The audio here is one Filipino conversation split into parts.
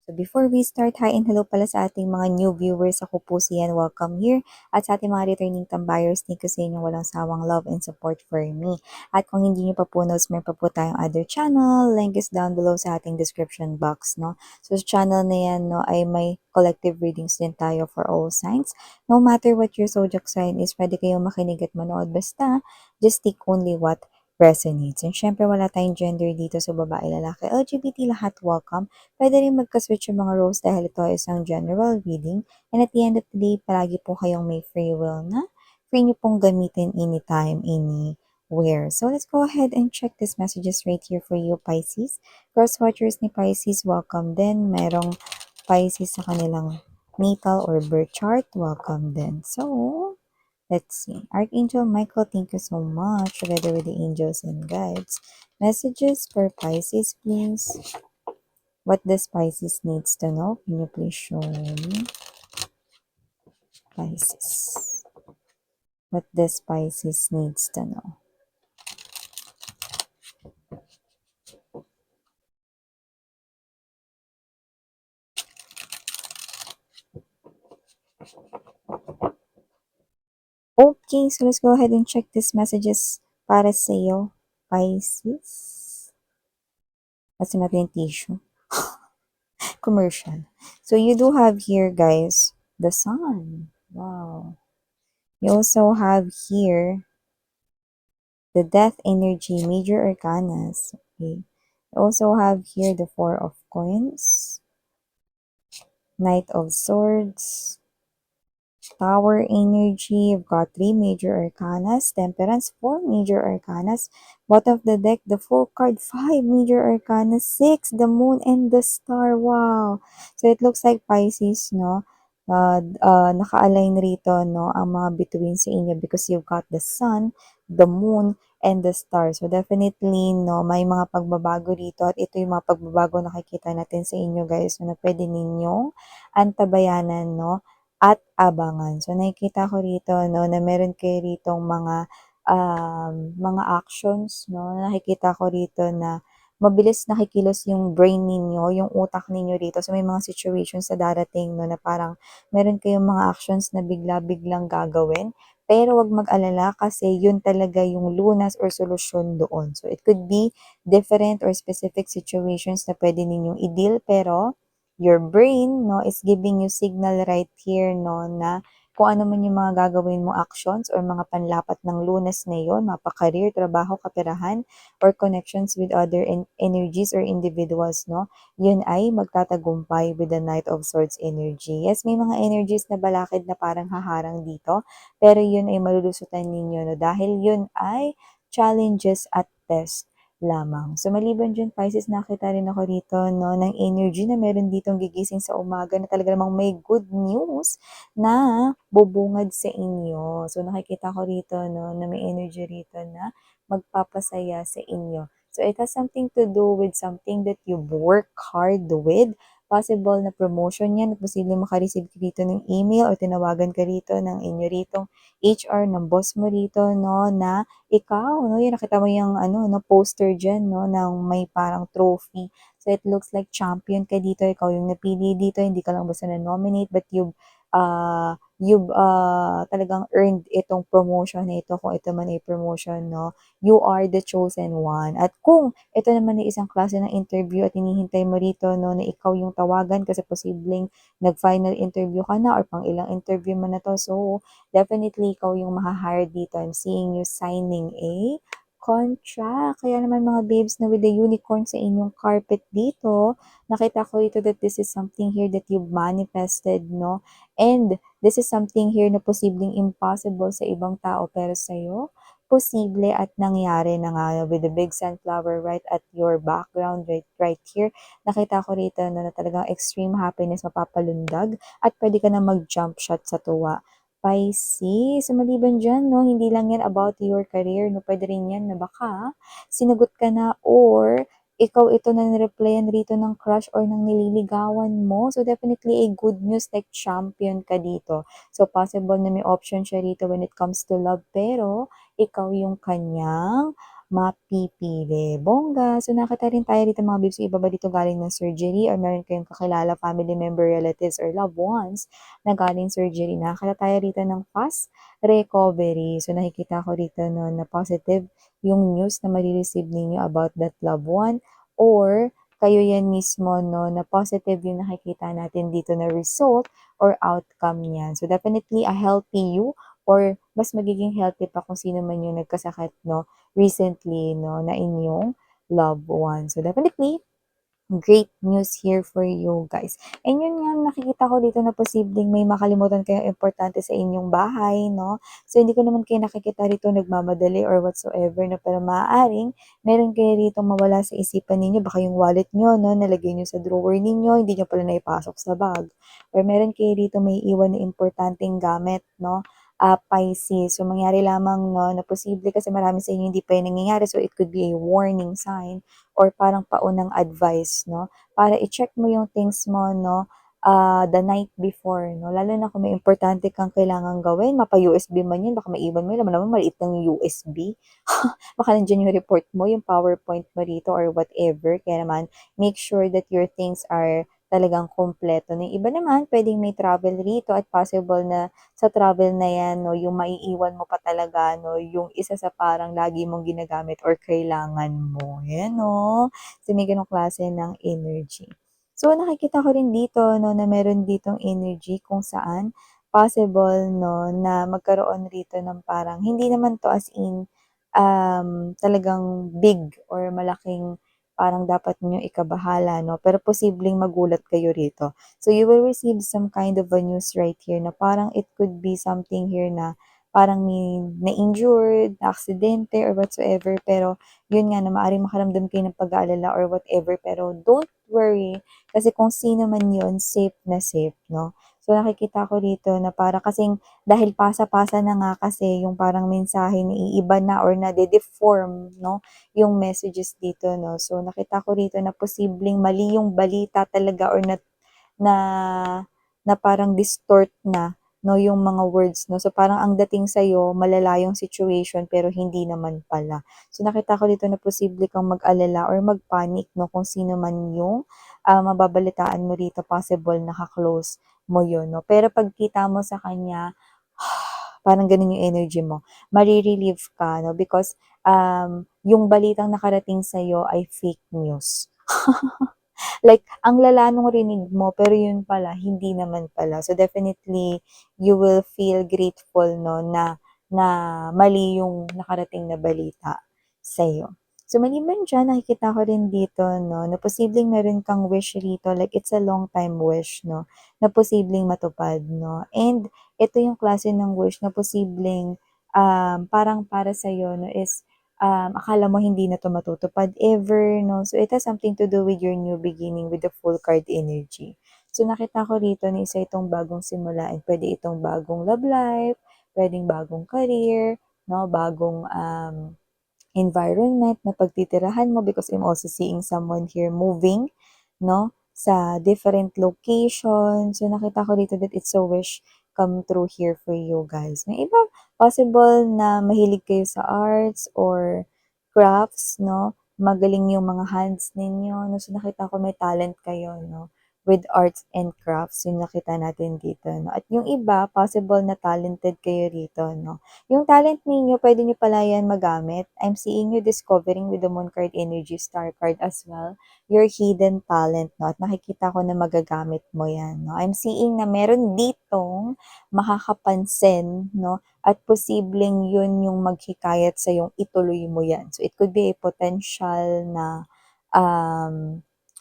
So before we start, hi and hello pala sa ating mga new viewers. Ako po si Yan, welcome here. At sa ating mga returning tambayers, thank you sa inyong walang sawang love and support for me. At kung hindi nyo pa po knows, may pa po tayong other channel. Link is down below sa ating description box, no? So sa channel na yan, no, ay may collective readings din tayo for all signs. No matter what your zodiac sign is, pwede kayong makinig at manood. Basta, just take only what resonates. And syempre, wala tayong gender dito sa babae, lalaki, LGBT, lahat welcome. Pwede rin magka-switch yung mga roles dahil ito ay isang general reading. And at the end of the day, palagi po kayong may free will na free nyo pong gamitin anytime, anywhere. So let's go ahead and check these messages right here for you, Pisces. Cross-watchers ni Pisces, welcome din. Merong Pisces sa kanilang natal or birth chart, welcome din. So, let's see. Archangel Michael, thank you so much, together with the angels and guides. Messages for Pisces, please. What the Pisces needs to know. Can you please show me? Pisces. What the Pisces needs to know. Okay, so let's go ahead and check these messages para sa iyo, Pisces. Kasi natin yung tissue. Commercial. So you do have here, guys, the sun. Wow. You also have here the death energy, major arcanas. Okay. You also have here the four of coins, knight of swords, Tower energy, you've got 3 major arcanas, Temperance, 4 major arcanas, bottom of the deck, the full card, 5 major arcanas, 6, the moon, and the star. Wow! So it looks like Pisces, no? Naka-align rito, no, ang mga bituin sa inyo because you've got the sun, the moon, and the star. So definitely, no, may mga pagbabago rito at ito yung mga pagbabago nakikita natin sa inyo, guys, so na pwede ninyong antabayanan, no? At abangan. So, nakikita ko rito, no, na meron kayo ritong mga actions, no, nakikita ko rito na mabilis nakikilos yung brain ninyo, yung utak ninyo rito. So, may mga situations na darating, no, na parang meron kayong mga actions na bigla-biglang gagawin. Pero wag mag-alala kasi yun talaga yung lunas or solusyon doon. So, it could be different or specific situations na pwede ninyong i-deal, pero your brain, no, is giving you signal right here, no, na kung ano man yung mga gagawin mo actions or mga panlapat ng lunas na yun, mapa-career, trabaho, kaperahan, or connections with other energies or individuals, no, yun ay magtatagumpay with the Knight of Swords energy. Yes, may mga energies na balakid na parang haharang dito, pero yun ay malulusutan ninyo, no, dahil yun ay challenges at test lamang. So, maliban dyan, Pisces, nakita rin ako rito, no, ng energy na meron ditong gigising sa umaga na talaga namang may good news na bubungad sa inyo. So, nakikita ko rito, no, na may energy rito na magpapasaya sa inyo. So, it has something to do with something that you work hard with. Possible na promotion yan, posible makareceive ka rito ng email o tinawagan ka rito ng inyo ritong HR, ng boss mo rito, no, na ikaw, no, yun, nakita mo yung, ano, no, poster dyan, no, ng may parang trophy. So, it looks like champion ka dito. Ikaw yung napili dito. Hindi ka lang basta na-nominate, but you've talagang earned itong promotion na ito. Kung ito man ay promotion, no, you are the chosen one. At kung ito naman ay isang klase ng interview at hinihintay mo rito, no, na ikaw yung tawagan kasi posibleng nag-final interview ka na or pang ilang interview mo na to. So, definitely, ikaw yung maha-hire dito. I'm seeing you signing a contract. Kaya naman mga babes na with the unicorn sa inyong carpet dito, nakita ko ito that this is something here that you've manifested, no? And this is something here na posibleng impossible sa ibang tao, pero sa'yo, posible at nangyari na nga with the big sunflower right at your background, right here. Nakita ko rito na talagang extreme happiness mapapalundag at pwede ka na mag-jump shot sa tuwa. Pisces. So, maliban dyan, no, hindi lang yan about your career, no, pwede rin yan na baka sinagot ka na or ikaw ito na nireplyan rito ng crush or ng nililigawan mo. So, definitely a good news like champion ka dito. So, possible na may option siya rito when it comes to love, pero ikaw yung kanyang mapipili. Bongga! So, nakita rin tayo dito mga babes, yung iba ba dito galing ng surgery or meron kayong kakilala, family member, relatives, or loved ones na galing surgery. Nakakita tayo rito ng fast recovery. So, nakikita ko rito no, na positive yung news na marireceive ninyo about that loved one or kayo yan mismo no, na positive yung nakikita natin dito na result or outcome niyan. So, definitely a healthy you or mas magiging healthy pa kung sino man yung nagkasakit no, recently no, na inyong loved one. So, definitely great news here for you guys. And yun nga, nakikita ko dito na posibleng may makalimutan kayong importante sa inyong bahay, no? So, hindi ko naman kayo nakikita rito nagmamadali or whatsoever, no? Pero maaaring, meron kayo rito mawala sa isipan ninyo, baka yung wallet nyo, no? Nalagay nyo sa drawer ninyo, hindi nyo pala naipasok sa bag. Or meron kayo rito may iwan na importanteng gamit, no? Pisces. So, mangyari lamang, no, na posible kasi marami sa inyo hindi pa yung nangyayari. So, it could be a warning sign or parang paunang advice, no? Para i-check mo yung things mo, no? The night before, no? Lalo na kung may importante kang kailangan gawin, mapa-USB man yun, baka maiwan mo yun, naman maliit ng USB. Baka nandiyan yung report mo, yung PowerPoint mo rito or whatever. Kaya naman, make sure that your things are talagang kompleto. Yung iba naman, pwedeng may travel rito at possible na sa travel na yan, no, yung maiiwan mo pa talaga, no, yung isa sa parang lagi mong ginagamit or kailangan mo. Yan, no. So, may ganong klase ng energy. So, nakikita ko rin dito, no, na meron ditong energy kung saan possible, no, na magkaroon rito ng parang, hindi naman to as in, talagang big or malaking parang dapat niyo ikabahala, no? Pero posibleng magulat kayo rito. So, you will receive some kind of a news right here na parang it could be something here na parang may na-injured, na-aksidente, or whatsoever. Pero, yun nga na maaaring makaramdam kayo ng pag-aalala or whatever. Pero, don't worry. Kasi kung sino man yun, safe na safe, no? So, nakikita ko dito na para kasing dahil pasa-pasa na nga kasi yung parang mensahe na iiba na or na-deform, no? Yung messages dito, no? So, nakita ko dito na posibleng mali yung balita talaga or na, na parang distort na, no? Yung mga words, no? So, parang ang dating sa'yo, malala yung situation pero hindi naman pala. So, nakita ko dito na posible kang mag-alala or mag-panic, no? Kung sino man yung mababalitaan mo dito, possible naka-close mo yun, no? Pero pagkita mo sa kanya, parang ganun yung energy mo. Marirelieve ka, no? Because yung balitang nakarating sa'yo ay fake news. Like, ang lala nung rinig mo, pero yun pala, hindi naman pala. So, definitely, you will feel grateful, no, na mali yung nakarating na balita sa'yo. So, maliban dyan, nakikita ko rin dito, no, na posibleng meron kang wish rito, like it's a long time wish, no, na posibleng matupad, no. And, ito yung klase ng wish na posibleng parang para sa'yo, no, is akala mo hindi na 'to matutupad ever, no? So, it has something to do with your new beginning with the full card energy. So, nakita ko rito na isa itong bagong simula and pwede itong bagong love life, pwedeng bagong career, no? Bagong environment na pagtitirahan mo because I'm also seeing someone here moving, no? Sa different location. So, nakita ko dito that it's a wish come true here for you guys. May iba, possible na mahilig kayo sa arts or crafts, no? Magaling yung mga hands ninyo, no? So, nakita ko may talent kayo, no? With arts and crafts, yung nakita natin dito, no? At yung iba, possible na talented kayo rito, no? Yung talent ninyo, pwede nyo pala yan magamit. I'm seeing you discovering with the Moon card energy, Star card as well, your hidden talent, no? At nakikita ko na magagamit mo yan, no? I'm seeing na meron ditong makakapansin, no? At posibleng yun yung maghikayat sa yung ituloy mo yan. So, it could be a potential na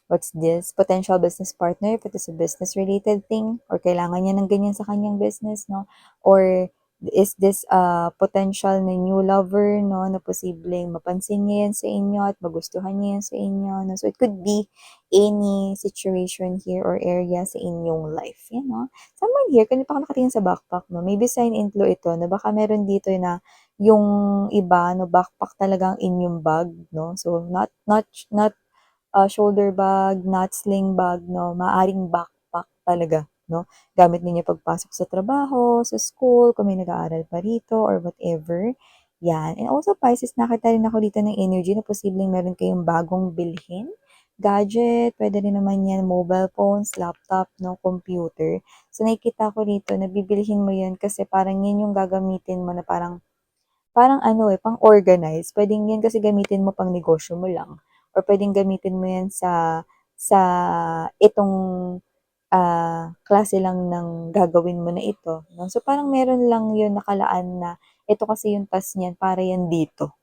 what's this? Potential business partner if it is a business-related thing or kailangan niya ng ganyan sa kanyang business, no? Or is this a potential na new lover, no? Na posibleng mapansin niya yan sa inyo at magustuhan niya yan sa inyo, no? So, it could be any situation here or area sa inyong life, you know? Someone here, kanina pa ako nakatingin sa backpack, no? Maybe sign into ito na baka meron dito na yung iba, no, backpack talagang in yung bag, no? So, not shoulder bag, not sling bag, no? Maaring backpack talaga, no? Gamit ninyo pagpasok sa trabaho, sa school, kung may nag-aaral pa rito or whatever. Yan. And also Pisces, nakita rin ako dito ng energy na posibleng meron kayong bagong bilhin, gadget, pwede rin naman yan, mobile phones, laptop, no, computer. So nakikita ko dito na bibilhin mo yan kasi parang yan yung gagamitin mo na parang parang ano, pang-organize. Puwedeng 'yan kasi gamitin mo pang negosyo mo lang or puwedeng gamitin mo 'yan sa itong, klase lang ng gagawin mo na ito, 'no. So, parang meron lang 'yun nakalaan na ito kasi yung task niyan para 'yan dito.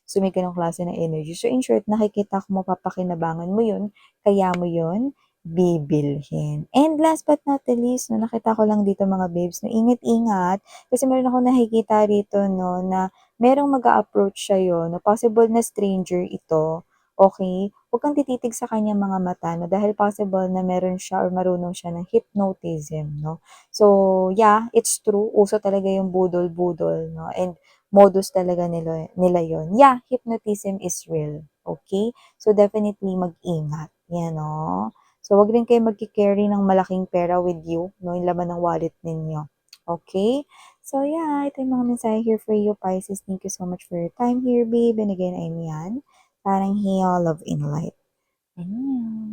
So, may gano'ng klase ng energy. So, in short, nakikita ko mapapakinabangan mo 'yun, kaya mo 'yun bibilhin. And last but not the least 'no, nakita ko lang dito mga babes 'no, ingat-ingat kasi meron akong nakikita rito 'no, na merong mag-a-approach sa'yo 'no, possible na stranger ito, okey? Huwag kang tititig sa kanyang mga mata 'no, dahil possible na meron siya or marunong siya ng hypnotism 'no. So, yeah, it's true, uso talaga yung budol-budol 'no, and modus talaga nila nila yon. Yeah, hypnotism is real, okay? So, definitely mag-ingat, 'yan 'no. So, 'wag rin kayong magke-carry ng malaking pera with you 'no, yung laman ng wallet ninyo, okay? So yeah, ito yung mga mensahe here for you, Pisces. Thank you so much for your time here, babe. And again, I'm Yan. Parang Heal Love in Light. Ayan.